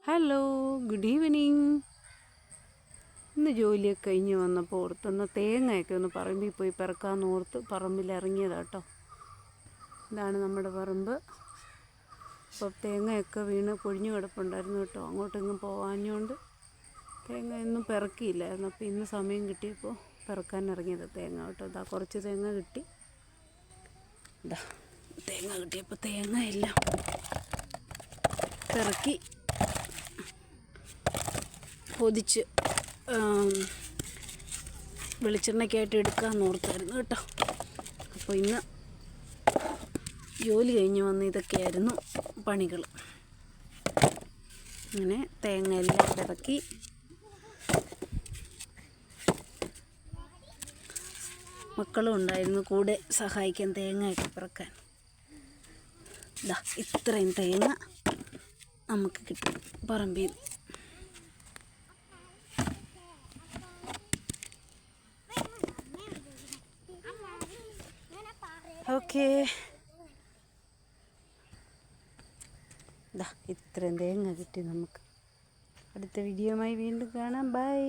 Hello, good evening. ഇന്ന് ജോലിയൊക്കെ കഴിഞ്ഞ് വന്നപ്പോൾ ഓർത്തൊന്ന് തേങ്ങയൊക്കെ ഒന്ന് പറമ്പിൽ പോയി പിറക്കാമെന്ന് ഓർത്ത് പറമ്പിലിറങ്ങിയതാട്ടോ. ഇതാണ് നമ്മുടെ പറമ്പ്. അപ്പോൾ തേങ്ങയൊക്കെ വീണ് പൊഴിഞ്ഞു കിടപ്പുണ്ടായിരുന്നു കേട്ടോ. അങ്ങോട്ടെങ്ങും പോകാഞ്ഞുകൊണ്ട് തേങ്ങയൊന്നും പിറക്കിയില്ലായിരുന്നു. അപ്പോൾ ഇന്ന് സമയം കിട്ടിയപ്പോൾ പിറക്കാൻ ഇറങ്ങിയത് തേങ്ങ കേട്ടോ. ഇതാ കുറച്ച് തേങ്ങ കിട്ടി. ഇതാ തേങ്ങ കിട്ടിയപ്പോൾ തേങ്ങയെല്ലാം പിറക്കി പൊതിച്ച് വെളിച്ചെണ്ണയ്ക്കായിട്ട് എടുക്കാമെന്ന് ഓർത്തായിരുന്നു കേട്ടോ. അപ്പോൾ ഇന്ന് ജോലി കഴിഞ്ഞ് വന്ന് ഇതൊക്കെയായിരുന്നു പണികൾ. അങ്ങനെ തേങ്ങ എല്ലാം പിറക്കി മക്കളും ഉണ്ടായിരുന്നു കൂടെ സഹായിക്കാൻ തേങ്ങയൊക്കെ പിറക്കാൻ. ഇതാ ഇത്രയും തേങ്ങ നമുക്ക് കിട്ടും പറമ്പിൽ. ഓക്കേ, ഇതാ ഇത്രയും തേങ്ങ കിട്ടി നമുക്ക്. അടുത്ത വീഡിയോയുമായി വീണ്ടും കാണാം. ബൈ.